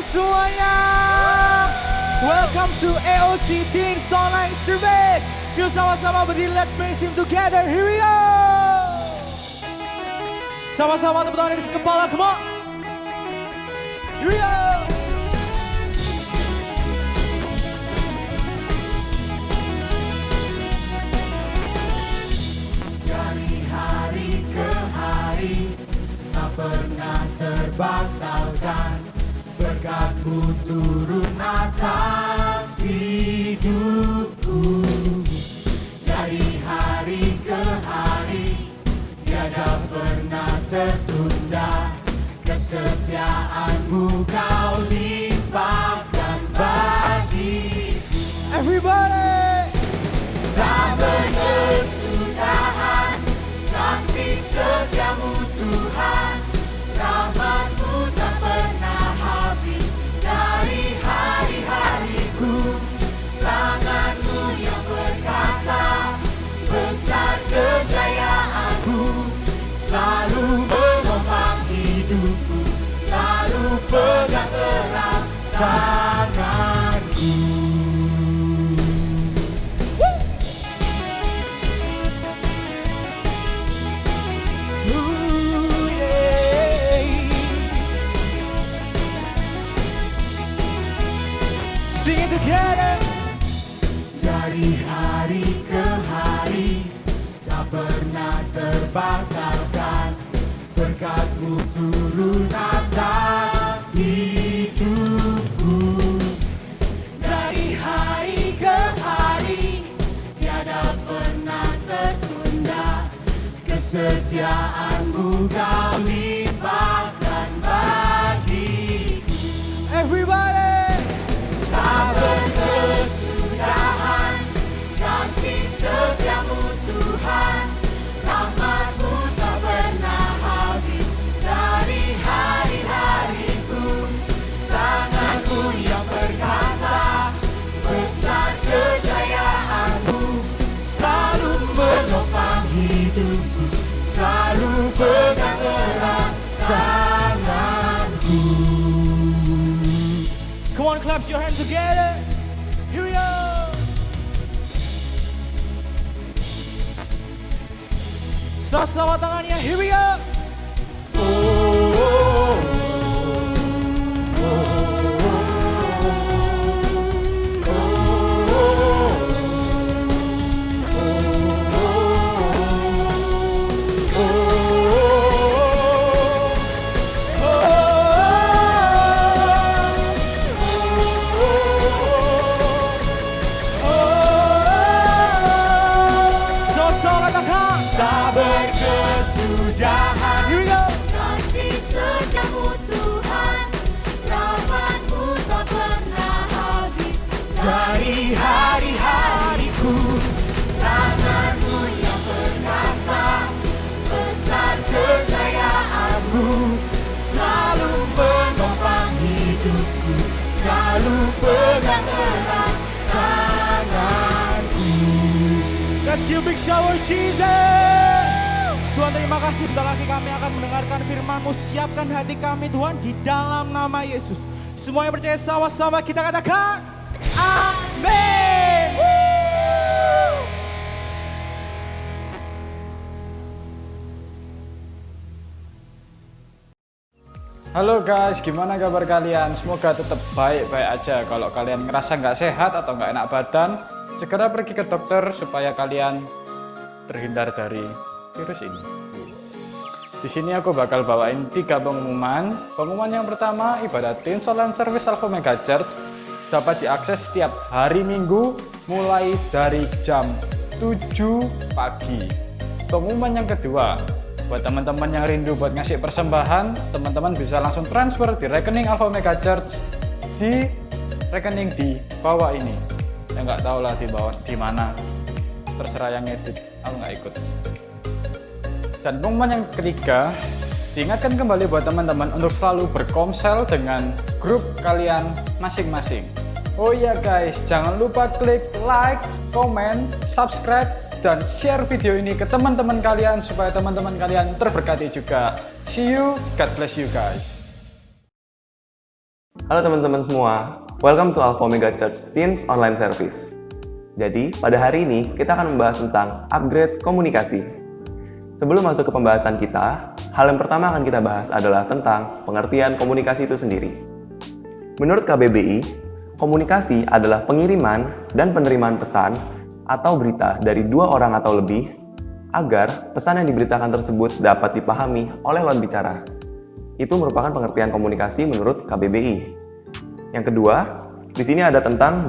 semuanya. Welcome to AOC Teen Songline Survey. Yuk sama-sama berdiri, let's praise him together. Here we go. Sama-sama tepuk tangan di kepala, come on. Here we go. Dari hari ke hari tak pernah terbatalkan, berkat-Mu turun atas hidupku. Dari hari ke hari tiada pernah tertunda, kesetiaan-Mu Kau limpahkan bagi Everybody. tak berkesudahan kasih setia-Mu Tuhan, rahmat-Mu tak pernah habis dari hari-hariku. Tangan-Mu yang perkasa, besar kejayaan-Mu, selalu menopang hidupku, selalu pegang erat tanganku. Sing it together. Dari hari ke hari tak pernah terbatalkan, berkat-Mu turun atas hidupku. Dari hari ke hari tiada pernah tertunda, kesetiaan-Mu Kau limpahkan bagi Everybody. tak berkesudahan kasih setia-Mu Tuhan, rahmat-Mu tak pernah habis dari hari-hariku. Tangan-Mu yang perkasa, besar kejayaan-Mu, selalu menopang hidupku, selalu pegang erat tanganku. Come on, clap your hands together. Here we go. Sama-sama tangannya. Here we go. Sama-sama katakan. Tak berkesudahan Here we go. kasih setia-Mu Tuhan, rahmat-Mu tak pernah habis dari hari-hariku. Tangan-Mu yang perkasa, besar kejayaan-Mu, selalu menopang hidupku, selalu pegang erat tanganku. Let's give a big shower Jesus. Tuhan, terima kasih sebentar lagi kami akan mendengarkan firman-Mu. Siapkan hati kami Tuhan di dalam nama Yesus. Semua yang percaya sama-sama kita katakan amin. Halo guys, gimana kabar kalian? Semoga tetap baik-baik aja. Kalau kalian ngerasa nggak sehat atau nggak enak badan, segera pergi ke dokter supaya kalian terhindar dari virus ini. Di sini aku bakal bawain 3 pengumuman. Pengumuman yang pertama, ibadah Teen Songline Service Alpha Omega Church dapat diakses setiap hari Minggu mulai dari jam 7 pagi. Pengumuman yang kedua, buat teman-teman yang rindu buat ngasih persembahan, teman-teman bisa langsung transfer di rekening Alpha Omega Church di rekening di bawah ini. Ya nggak tahu lah di bawah di mana, terserah yang ngedit, aku nggak ikut. Dan pengumuman yang ketiga, diingatkan kembali buat teman-teman untuk selalu berkomsel dengan grup kalian masing-masing. Oh iya guys, jangan lupa klik like, comment, subscribe, dan share video ini ke teman-teman kalian supaya teman-teman kalian terberkati juga. See you, God bless you guys. Halo teman-teman semua, welcome to Alpha Omega Church Teens Online Service. Jadi, pada hari ini kita akan membahas tentang upgrade komunikasi. Sebelum masuk ke pembahasan kita, hal yang pertama akan kita bahas adalah tentang pengertian komunikasi itu sendiri. Menurut KBBI, komunikasi adalah pengiriman dan penerimaan pesan atau berita dari dua orang atau lebih agar pesan yang diberitakan tersebut dapat dipahami oleh lawan bicara. Itu merupakan pengertian komunikasi menurut KBBI. Yang kedua, di sini ada tentang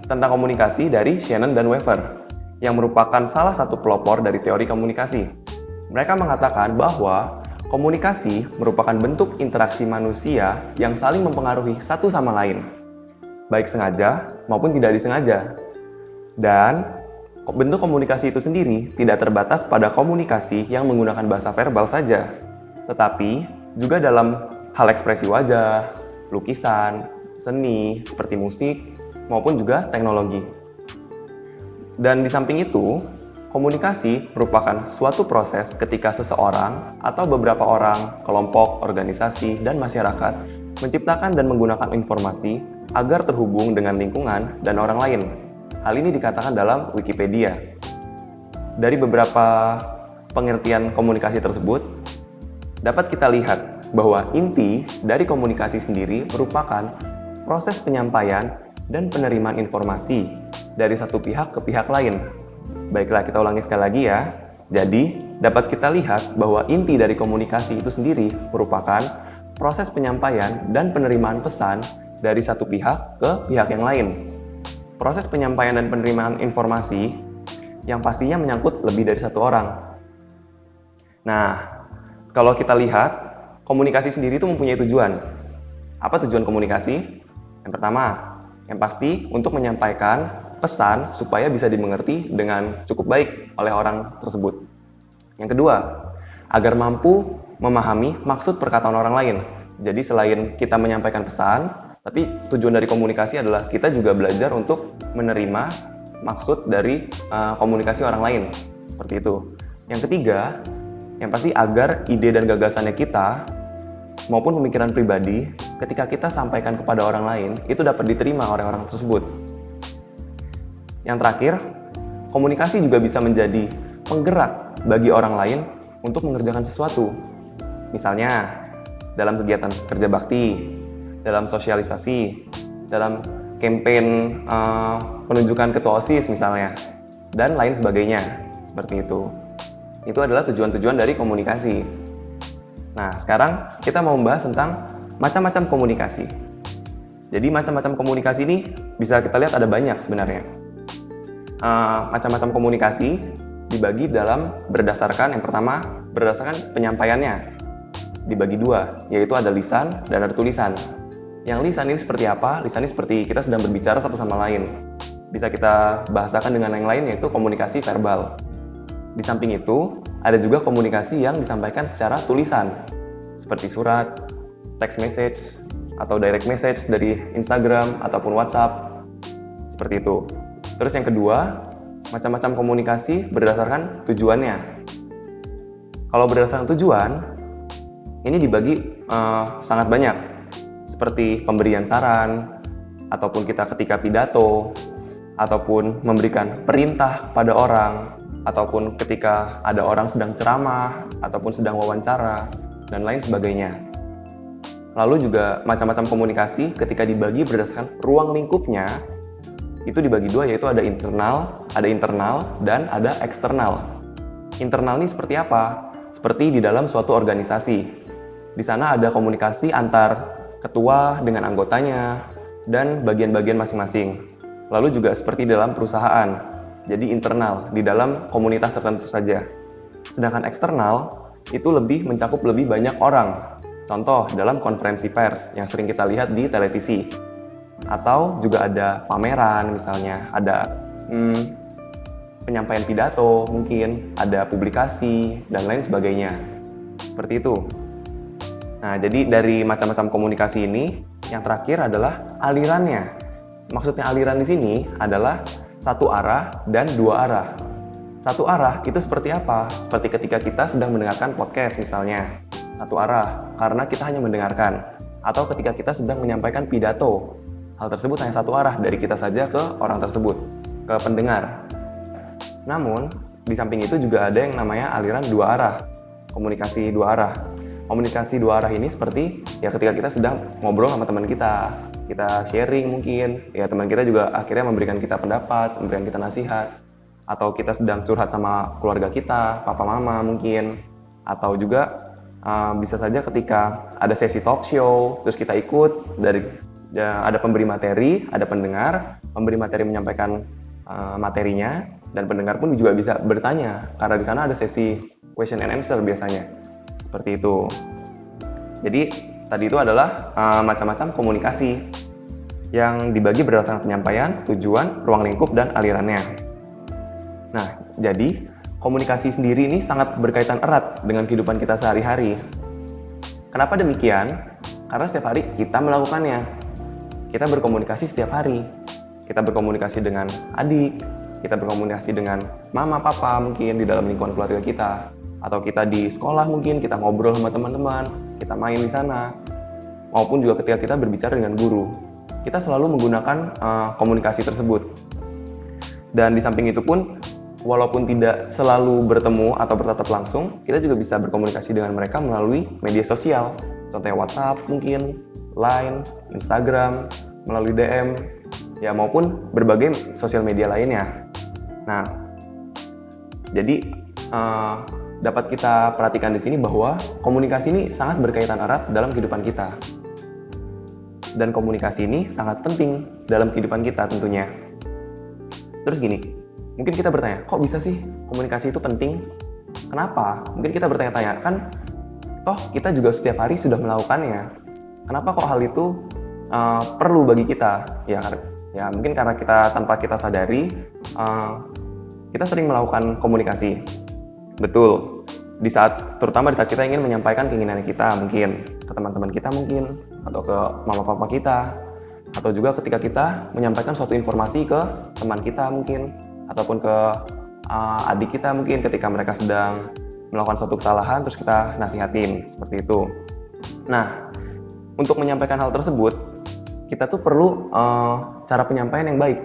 komunikasi dari Shannon dan Weaver, yang merupakan salah satu pelopor dari teori komunikasi. Mereka mengatakan bahwa komunikasi merupakan bentuk interaksi manusia yang saling mempengaruhi satu sama lain, baik sengaja maupun tidak disengaja. Dan bentuk komunikasi itu sendiri tidak terbatas pada komunikasi yang menggunakan bahasa verbal saja, tetapi juga dalam hal ekspresi wajah, lukisan, seni, seperti musik, maupun juga teknologi. Dan di samping itu, komunikasi merupakan suatu proses ketika seseorang atau beberapa orang, kelompok, organisasi, dan masyarakat menciptakan dan menggunakan informasi agar terhubung dengan lingkungan dan orang lain. Hal ini dikatakan dalam Wikipedia. Dari beberapa pengertian komunikasi tersebut, dapat kita lihat bahwa inti dari komunikasi sendiri merupakan proses penyampaian dan penerimaan informasi dari satu pihak ke pihak lain. Baiklah, kita ulangi sekali lagi ya. Jadi, dapat kita lihat bahwa inti dari komunikasi itu sendiri merupakan proses penyampaian dan penerimaan pesan dari satu pihak ke pihak yang lain. Proses penyampaian dan penerimaan informasi yang pastinya menyangkut lebih dari satu orang. Nah, kalau kita lihat, komunikasi sendiri itu mempunyai tujuan. Apa tujuan komunikasi? Yang pertama, yang pasti untuk menyampaikan pesan supaya bisa dimengerti dengan cukup baik oleh orang tersebut. Yang kedua, agar mampu memahami maksud perkataan orang lain. Jadi selain kita menyampaikan pesan, tapi tujuan dari komunikasi adalah kita juga belajar untuk menerima maksud dari komunikasi orang lain. Seperti itu. Yang ketiga, yang pasti agar ide dan gagasannya kita maupun pemikiran pribadi ketika kita sampaikan kepada orang lain itu dapat diterima oleh orang tersebut. Yang terakhir, komunikasi juga bisa menjadi penggerak bagi orang lain untuk mengerjakan sesuatu. Misalnya, dalam kegiatan kerja bakti, dalam sosialisasi, dalam campaign penunjukan ketua OSIS misalnya, dan lain sebagainya. Seperti itu. Itu adalah tujuan-tujuan dari komunikasi. Nah, sekarang kita mau membahas tentang macam-macam komunikasi. Jadi, macam-macam komunikasi ini bisa kita lihat ada banyak sebenarnya. Macam-macam komunikasi dibagi dalam berdasarkan, yang pertama, berdasarkan penyampaiannya. Dibagi dua, yaitu ada lisan dan ada tulisan. Yang lisan ini seperti apa? Lisan ini seperti kita sedang berbicara satu sama lain. Bisa kita bahasakan dengan yang lain, yaitu komunikasi verbal. Di samping itu, ada juga komunikasi yang disampaikan secara tulisan, seperti surat, text message, atau direct message dari Instagram ataupun WhatsApp, seperti itu. Terus yang kedua, macam-macam komunikasi berdasarkan tujuannya. Kalau berdasarkan tujuan, ini dibagi sangat banyak, seperti pemberian saran, ataupun kita ketika pidato, ataupun memberikan perintah kepada orang, ataupun ketika ada orang sedang ceramah, ataupun sedang wawancara, dan lain sebagainya. Lalu juga macam-macam komunikasi ketika dibagi berdasarkan ruang lingkupnya, itu dibagi dua, yaitu ada internal, dan ada eksternal. Internal ini seperti apa? Seperti di dalam suatu organisasi. Di sana ada komunikasi antar ketua dengan anggotanya, dan bagian-bagian masing-masing. Lalu juga seperti dalam perusahaan. Jadi internal, di dalam komunitas tertentu saja. Sedangkan eksternal, itu lebih mencakup lebih banyak orang. Contoh, dalam konferensi pers yang sering kita lihat di televisi. Atau juga ada pameran misalnya, ada penyampaian pidato mungkin, ada publikasi, dan lain sebagainya. Seperti itu. Nah, jadi dari macam-macam komunikasi ini, yang terakhir adalah alirannya. Maksudnya aliran di sini adalah satu arah dan dua arah. Satu arah itu seperti apa? Seperti ketika kita sedang mendengarkan podcast misalnya. Satu arah, karena kita hanya mendengarkan. atau ketika kita sedang menyampaikan pidato. Hal tersebut hanya satu arah dari kita saja ke orang tersebut, ke pendengar. Namun, di samping itu juga ada yang namanya aliran dua arah, komunikasi dua arah. Komunikasi dua arah ini seperti ya ketika kita sedang ngobrol sama teman kita sharing mungkin, ya teman kita juga akhirnya memberikan kita pendapat, memberikan kita nasihat, atau kita sedang curhat sama keluarga kita, papa mama mungkin, atau juga bisa saja ketika ada sesi talk show, terus kita ikut ada pemberi materi, ada pendengar, pemberi materi menyampaikan materinya, dan pendengar pun juga bisa bertanya, karena di sana ada sesi question and answer biasanya, seperti itu. Jadi tadi itu adalah macam-macam komunikasi yang dibagi berdasarkan penyampaian, tujuan, ruang lingkup, dan alirannya. Nah, jadi komunikasi sendiri ini sangat berkaitan erat dengan kehidupan kita sehari-hari. Kenapa demikian? Karena setiap hari kita melakukannya. Kita berkomunikasi setiap hari. Kita berkomunikasi dengan adik, kita berkomunikasi dengan mama, papa mungkin di dalam lingkungan keluarga kita. Atau kita di sekolah mungkin, kita ngobrol sama teman-teman, kita main di sana. Maupun juga ketika kita berbicara dengan guru. Kita selalu menggunakan komunikasi tersebut. Dan di samping itu pun, walaupun tidak selalu bertemu atau bertatap langsung, kita juga bisa berkomunikasi dengan mereka melalui media sosial. Contohnya WhatsApp mungkin, Line, Instagram, melalui DM, ya maupun berbagai sosial media lainnya. Nah, jadi dapat kita perhatikan di sini bahwa komunikasi ini sangat berkaitan erat dalam kehidupan kita. Dan komunikasi ini sangat penting dalam kehidupan kita tentunya. Terus gini, mungkin kita bertanya, kok bisa sih komunikasi itu penting? Kenapa? Mungkin kita bertanya-tanya, kan toh kita juga setiap hari sudah melakukannya. Kenapa kok hal itu perlu bagi kita? Ya mungkin karena tanpa kita sadari, kita sering melakukan komunikasi. Betul, terutama di saat kita ingin menyampaikan keinginan kita mungkin ke teman-teman kita mungkin, atau ke mama papa kita, atau juga ketika kita menyampaikan suatu informasi ke teman kita mungkin, ataupun ke adik kita mungkin ketika mereka sedang melakukan suatu kesalahan terus kita nasihatin, seperti itu. Nah, untuk menyampaikan hal tersebut, kita tuh perlu cara penyampaian yang baik,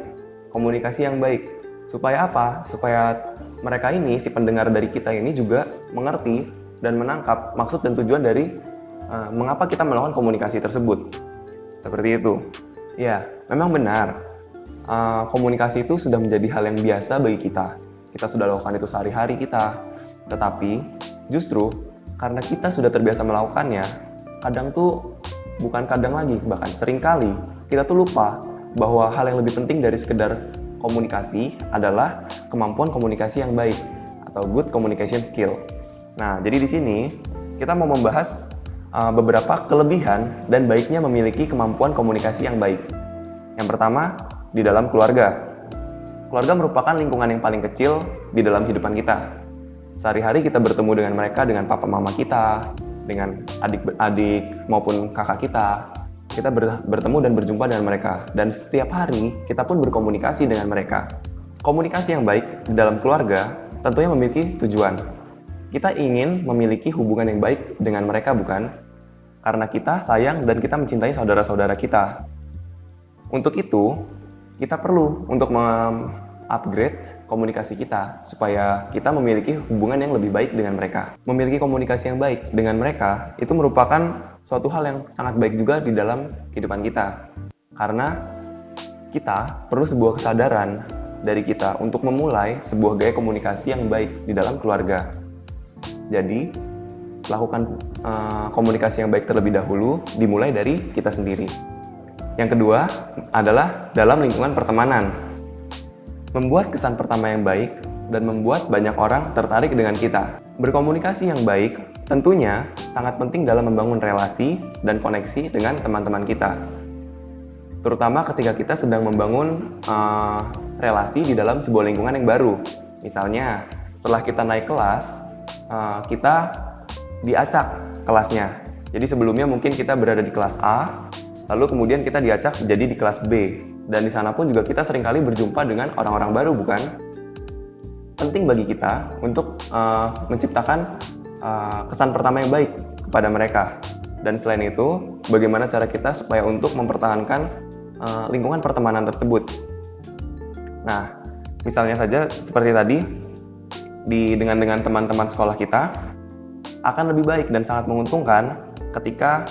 komunikasi yang baik. Supaya apa? Supaya mereka ini, si pendengar dari kita ini juga mengerti dan menangkap maksud dan tujuan dari mengapa kita melakukan komunikasi tersebut. Seperti itu. Ya, memang benar. Komunikasi itu sudah menjadi hal yang biasa bagi kita. Kita sudah lakukan itu sehari-hari kita. Tetapi, justru karena kita sudah terbiasa melakukannya, bahkan seringkali kita tuh lupa bahwa hal yang lebih penting dari sekedar komunikasi adalah kemampuan komunikasi yang baik atau good communication skill. Nah, jadi di sini kita mau membahas beberapa kelebihan dan baiknya memiliki kemampuan komunikasi yang baik. Yang pertama, di dalam keluarga. Keluarga merupakan lingkungan yang paling kecil di dalam kehidupan kita. Sehari-hari kita bertemu dengan mereka, dengan papa mama kita, dengan adik-adik maupun kakak kita. Kita bertemu dan berjumpa dengan mereka. Dan setiap hari kita pun berkomunikasi dengan mereka. Komunikasi yang baik di dalam keluarga tentunya memiliki tujuan. Kita ingin memiliki hubungan yang baik dengan mereka, bukan? Karena kita sayang dan kita mencintai saudara-saudara kita. Untuk itu, kita perlu untuk upgrade komunikasi kita supaya kita memiliki hubungan yang lebih baik dengan mereka. Memiliki komunikasi yang baik dengan mereka itu merupakan suatu hal yang sangat baik juga di dalam kehidupan kita. Karena kita perlu sebuah kesadaran dari kita untuk memulai sebuah gaya komunikasi yang baik di dalam keluarga. Jadi, lakukan komunikasi yang baik terlebih dahulu, dimulai dari kita sendiri. Yang kedua adalah dalam lingkungan pertemanan. Membuat kesan pertama yang baik dan membuat banyak orang tertarik dengan kita. Berkomunikasi yang baik tentunya sangat penting dalam membangun relasi dan koneksi dengan teman-teman kita. Terutama ketika kita sedang membangun relasi di dalam sebuah lingkungan yang baru. Misalnya, setelah kita naik kelas, kita diacak kelasnya. Jadi sebelumnya mungkin kita berada di kelas A, lalu kemudian kita diacak jadi di kelas B. Dan di sana pun juga kita seringkali berjumpa dengan orang-orang baru, bukan? Penting bagi kita untuk menciptakan kesan pertama yang baik kepada mereka. Dan selain itu, bagaimana cara kita supaya untuk mempertahankan lingkungan pertemanan tersebut. Nah, misalnya saja seperti tadi, dengan teman-teman sekolah kita, akan lebih baik dan sangat menguntungkan ketika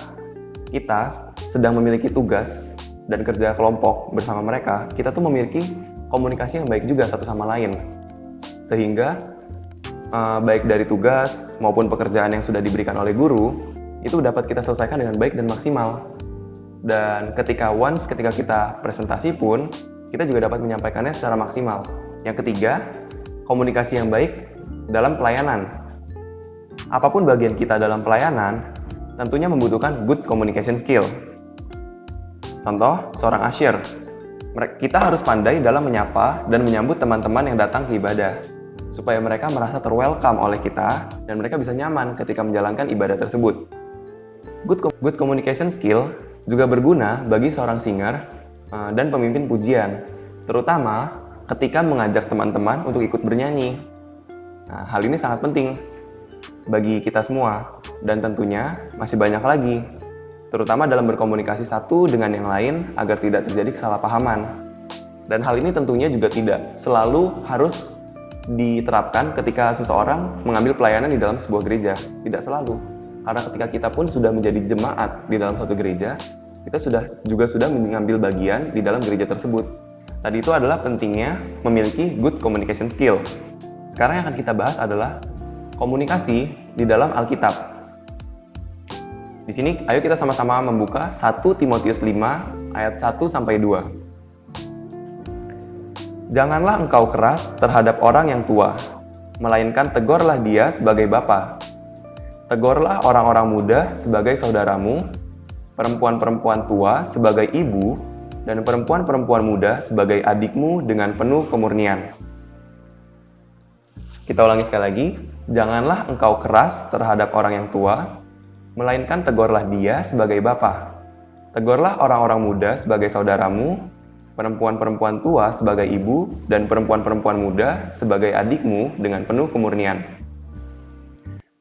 kita sedang memiliki tugas dan kerja kelompok bersama mereka, kita tuh memiliki komunikasi yang baik juga satu sama lain. Sehingga baik dari tugas maupun pekerjaan yang sudah diberikan oleh guru, itu dapat kita selesaikan dengan baik dan maksimal. Dan ketika kita presentasi pun, kita juga dapat menyampaikannya secara maksimal. Yang ketiga, komunikasi yang baik dalam pelayanan. Apapun bagian kita dalam pelayanan, tentunya membutuhkan good communication skill. Contoh, seorang usher. Kita harus pandai dalam menyapa dan menyambut teman-teman yang datang ke ibadah, supaya mereka merasa terwelcome oleh kita dan mereka bisa nyaman ketika menjalankan ibadah tersebut. Good communication skill juga berguna bagi seorang singer dan pemimpin pujian, terutama ketika mengajak teman-teman untuk ikut bernyanyi. Nah, hal ini sangat penting bagi kita semua, dan tentunya masih banyak lagi, terutama dalam berkomunikasi satu dengan yang lain agar tidak terjadi kesalahpahaman. Dan hal ini tentunya juga tidak selalu harus diterapkan ketika seseorang mengambil pelayanan di dalam sebuah gereja. Tidak selalu. Karena ketika kita pun sudah menjadi jemaat di dalam suatu gereja, kita juga sudah mengambil bagian di dalam gereja tersebut. Tadi itu adalah pentingnya memiliki good communication skill. Sekarang yang akan kita bahas adalah komunikasi di dalam Alkitab. Di sini, ayo kita sama-sama membuka 1 Timotius 5 ayat 1-2. Janganlah engkau keras terhadap orang yang tua, melainkan tegurlah dia sebagai bapa. Tegurlah orang-orang muda sebagai saudaramu, perempuan-perempuan tua sebagai ibu, dan perempuan-perempuan muda sebagai adikmu dengan penuh kemurnian. Kita ulangi sekali lagi, janganlah engkau keras terhadap orang yang tua, melainkan tegurlah dia sebagai bapa. Tegurlah orang-orang muda sebagai saudaramu, perempuan-perempuan tua sebagai ibu, dan perempuan-perempuan muda sebagai adikmu dengan penuh kemurnian.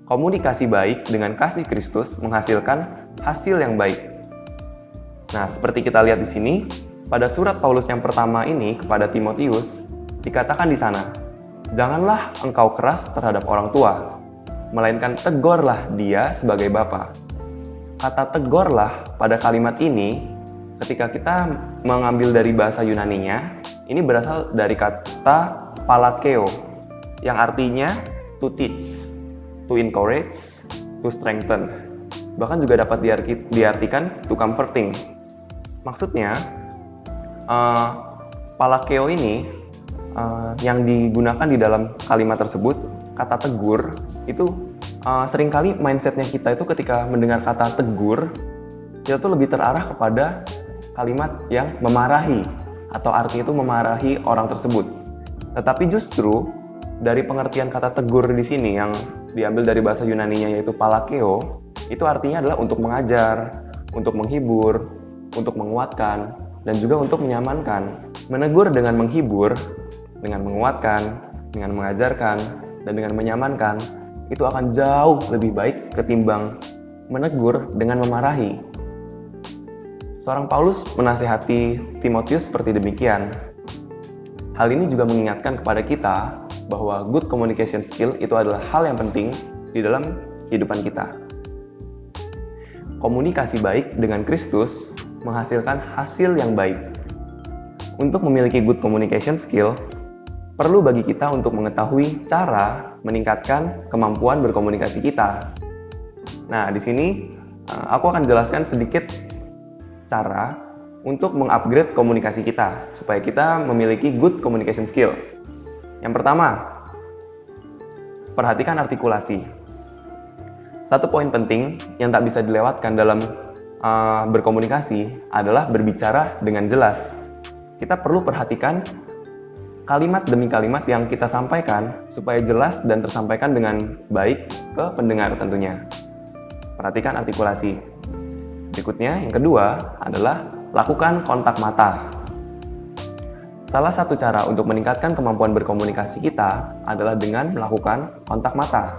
Komunikasi baik dengan kasih Kristus menghasilkan hasil yang baik. Nah, seperti kita lihat di sini, pada surat Paulus yang pertama ini kepada Timotius, dikatakan di sana, janganlah engkau keras terhadap orang tua, melainkan tegurlah dia sebagai bapa. Kata tegurlah pada kalimat ini, ketika kita mengambil dari bahasa Yunaninya, ini berasal dari kata palakeo, yang artinya to teach, to encourage, to strengthen. Bahkan juga dapat diartikan to comforting. Maksudnya, palakeo ini yang digunakan di dalam kalimat tersebut, kata tegur, itu seringkali mindsetnya kita itu ketika mendengar kata tegur, kita tuh lebih terarah kepada kalimat yang memarahi, atau artinya itu memarahi orang tersebut. Tetapi justru dari pengertian kata tegur di sini yang diambil dari bahasa Yunaninya yaitu palakeo, itu artinya adalah untuk mengajar, untuk menghibur, untuk menguatkan, dan juga untuk menyamankan. Menegur dengan menghibur, dengan menguatkan, dengan mengajarkan, dan dengan menyamankan, itu akan jauh lebih baik ketimbang menegur dengan memarahi. Seorang Paulus menasihati Timotius seperti demikian. Hal ini juga mengingatkan kepada kita bahwa good communication skill itu adalah hal yang penting di dalam kehidupan kita. Komunikasi baik dengan Kristus menghasilkan hasil yang baik. Untuk memiliki good communication skill, perlu bagi kita untuk mengetahui cara meningkatkan kemampuan berkomunikasi kita. Nah, di sini aku akan jelaskan sedikit cara untuk mengupgrade komunikasi kita supaya kita memiliki good communication skill. Yang pertama, perhatikan artikulasi. Satu poin penting yang tak bisa dilewatkan dalam berkomunikasi adalah berbicara dengan jelas. Kita perlu perhatikan kalimat demi kalimat yang kita sampaikan supaya jelas dan tersampaikan dengan baik ke pendengar tentunya. Perhatikan artikulasi. Berikutnya, yang kedua adalah lakukan kontak mata. Salah satu cara untuk meningkatkan kemampuan berkomunikasi kita adalah dengan melakukan kontak mata.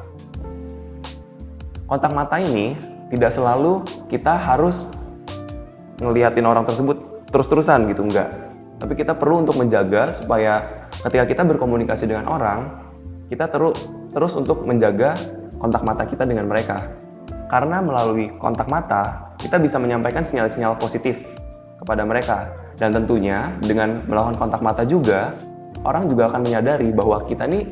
Kontak mata ini tidak selalu kita harus ngeliatin orang tersebut terus-terusan gitu, enggak. Tapi kita perlu untuk menjaga supaya ketika kita berkomunikasi dengan orang, kita terus untuk menjaga kontak mata kita dengan mereka. Karena melalui kontak mata, kita bisa menyampaikan sinyal-sinyal positif kepada mereka. Dan tentunya dengan melakukan kontak mata juga, orang juga akan menyadari bahwa kita nih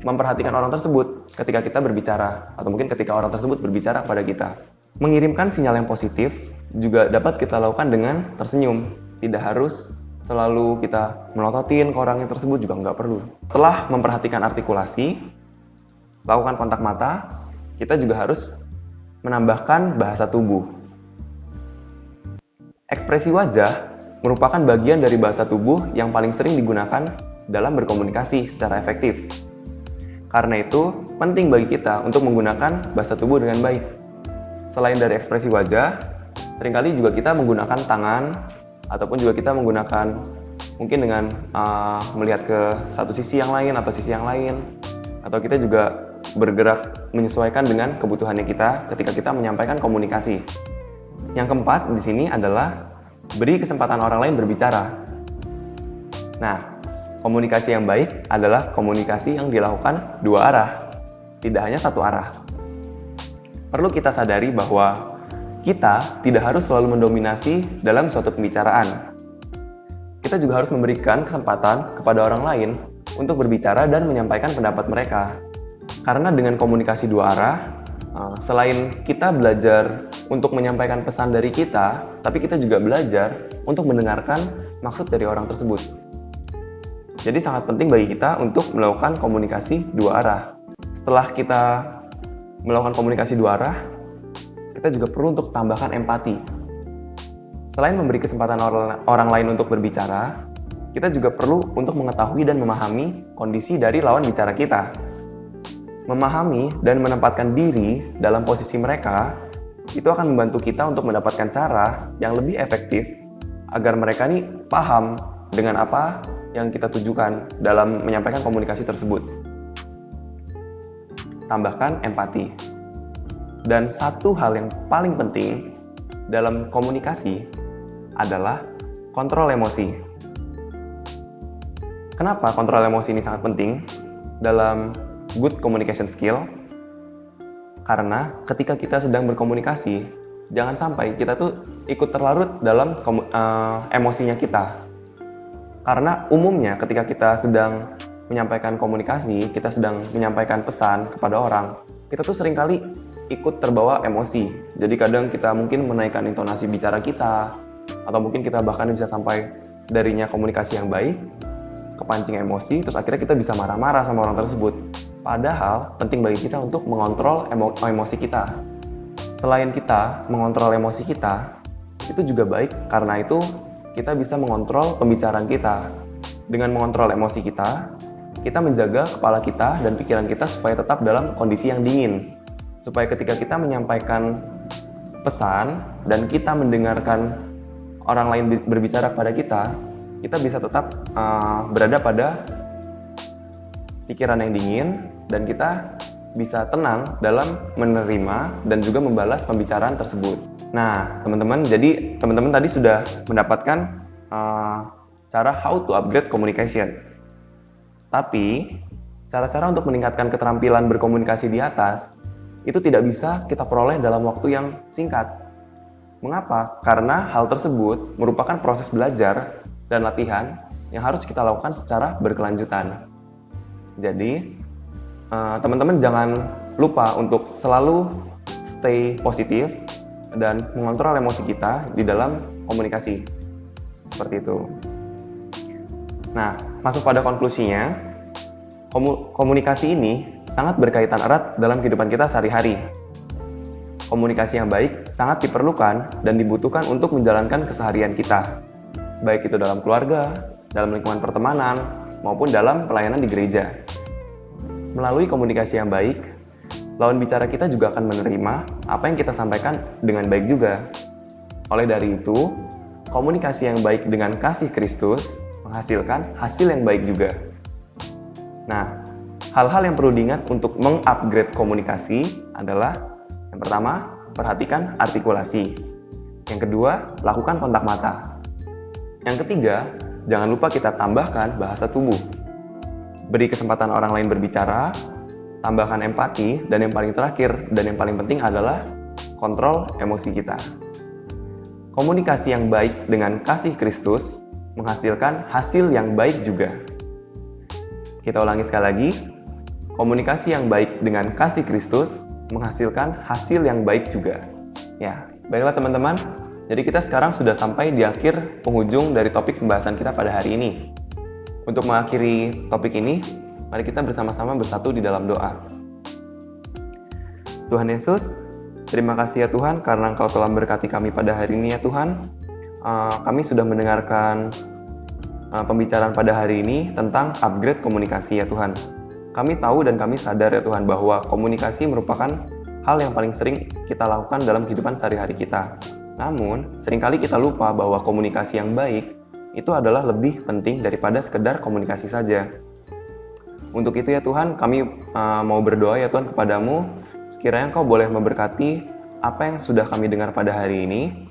memperhatikan orang tersebut ketika kita berbicara, atau mungkin ketika orang tersebut berbicara kepada kita. Mengirimkan sinyal yang positif juga dapat kita lakukan dengan tersenyum. Tidak harus selalu kita melototin ke orang yang tersebut, juga nggak perlu. Setelah memperhatikan artikulasi, lakukan kontak mata, kita juga harus menambahkan bahasa tubuh. Ekspresi wajah merupakan bagian dari bahasa tubuh yang paling sering digunakan dalam berkomunikasi secara efektif. Karena itu, penting bagi kita untuk menggunakan bahasa tubuh dengan baik. Selain dari ekspresi wajah, seringkali juga kita menggunakan tangan, ataupun juga kita menggunakan mungkin dengan melihat ke satu sisi yang lain atau sisi yang lain, atau kita juga bergerak menyesuaikan dengan kebutuhannya kita ketika kita menyampaikan komunikasi. Yang keempat di sini adalah beri kesempatan orang lain berbicara. Nah, komunikasi yang baik adalah komunikasi yang dilakukan dua arah, tidak hanya satu arah. Perlu kita sadari bahwa kita tidak harus selalu mendominasi dalam suatu pembicaraan. Kita juga harus memberikan kesempatan kepada orang lain untuk berbicara dan menyampaikan pendapat mereka. Karena dengan komunikasi dua arah, selain kita belajar untuk menyampaikan pesan dari kita, tapi kita juga belajar untuk mendengarkan maksud dari orang tersebut. Jadi sangat penting bagi kita untuk melakukan komunikasi dua arah. Setelah kita melakukan komunikasi dua arah, kita juga perlu untuk tambahkan empati. Selain memberi kesempatan orang lain untuk berbicara, kita juga perlu untuk mengetahui dan memahami kondisi dari lawan bicara kita. Memahami dan menempatkan diri dalam posisi mereka, itu akan membantu kita untuk mendapatkan cara yang lebih efektif agar mereka nih paham dengan apa yang kita tujukan dalam menyampaikan komunikasi tersebut. Tambahkan empati. Dan satu hal yang paling penting dalam komunikasi adalah kontrol emosi. Kenapa kontrol emosi ini sangat penting dalam good communication skill? Karena ketika kita sedang berkomunikasi, jangan sampai kita tuh ikut terlarut dalam emosinya kita. Karena umumnya ketika kita sedang menyampaikan komunikasi, kita sedang menyampaikan pesan kepada orang, kita tuh seringkali ikut terbawa emosi. Jadi kadang kita mungkin menaikkan intonasi bicara kita, atau mungkin kita bahkan bisa sampai darinya komunikasi yang baik, kepancing emosi, terus akhirnya kita bisa marah-marah sama orang tersebut. Padahal penting bagi kita untuk mengontrol emosi kita. Selain kita mengontrol emosi kita, itu juga baik karena itu kita bisa mengontrol pembicaraan kita. Dengan mengontrol emosi kita menjaga kepala kita dan pikiran kita supaya tetap dalam kondisi yang dingin. Supaya ketika kita menyampaikan pesan dan kita mendengarkan orang lain berbicara kepada kita bisa tetap berada pada pikiran yang dingin dan kita bisa tenang dalam menerima dan juga membalas pembicaraan tersebut. Nah, teman-teman, jadi teman-teman tadi sudah mendapatkan cara how to upgrade communication. Tapi, cara-cara untuk meningkatkan keterampilan berkomunikasi di atas itu tidak bisa kita peroleh dalam waktu yang singkat. Mengapa? Karena hal tersebut merupakan proses belajar dan latihan yang harus kita lakukan secara berkelanjutan. Jadi, teman-teman jangan lupa untuk selalu stay positif dan mengontrol emosi kita di dalam komunikasi. Seperti itu. Nah, masuk pada konklusinya, komunikasi ini sangat berkaitan erat dalam kehidupan kita sehari-hari. Komunikasi yang baik sangat diperlukan dan dibutuhkan untuk menjalankan keseharian kita, baik itu dalam keluarga, dalam lingkungan pertemanan, maupun dalam pelayanan di gereja. Melalui komunikasi yang baik, lawan bicara kita juga akan menerima apa yang kita sampaikan dengan baik juga. Oleh dari itu, komunikasi yang baik dengan kasih Kristus menghasilkan hasil yang baik juga. Nah, hal-hal yang perlu diingat untuk mengupgrade komunikasi adalah yang pertama, perhatikan artikulasi. Yang kedua, lakukan kontak mata. Yang ketiga, jangan lupa kita tambahkan bahasa tubuh. Beri kesempatan orang lain berbicara, tambahkan empati, dan yang paling terakhir dan yang paling penting adalah kontrol emosi kita. Komunikasi yang baik dengan kasih Kristus menghasilkan hasil yang baik juga. Kita ulangi sekali lagi, komunikasi yang baik dengan kasih Kristus menghasilkan hasil yang baik juga. Ya, baiklah teman-teman, jadi kita sekarang sudah sampai di akhir penghujung dari topik pembahasan kita pada hari ini. Untuk mengakhiri topik ini, mari kita bersama-sama bersatu di dalam doa. Tuhan Yesus, terima kasih ya Tuhan karena Engkau telah memberkati kami pada hari ini ya Tuhan. Kami sudah mendengarkan pembicaraan pada hari ini tentang upgrade komunikasi ya Tuhan. Kami tahu dan kami sadar ya Tuhan bahwa komunikasi merupakan hal yang paling sering kita lakukan dalam kehidupan sehari-hari kita. Namun, seringkali kita lupa bahwa komunikasi yang baik itu adalah lebih penting daripada sekedar komunikasi saja. Untuk itu ya Tuhan, kami mau berdoa ya Tuhan kepadamu, sekiranya Engkau boleh memberkati apa yang sudah kami dengar pada hari ini,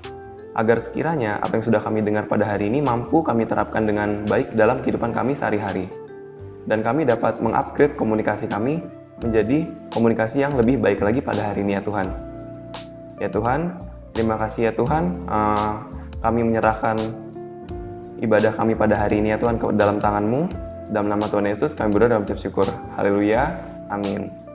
agar sekiranya apa yang sudah kami dengar pada hari ini mampu kami terapkan dengan baik dalam kehidupan kami sehari-hari. Dan kami dapat mengupgrade komunikasi kami menjadi komunikasi yang lebih baik lagi pada hari ini ya Tuhan. Ya Tuhan, terima kasih ya Tuhan, kami menyerahkan ibadah kami pada hari ini ya Tuhan ke dalam tangan-Mu. Dalam nama Tuhan Yesus kami berdoa dan mengucap syukur. Haleluya, amin.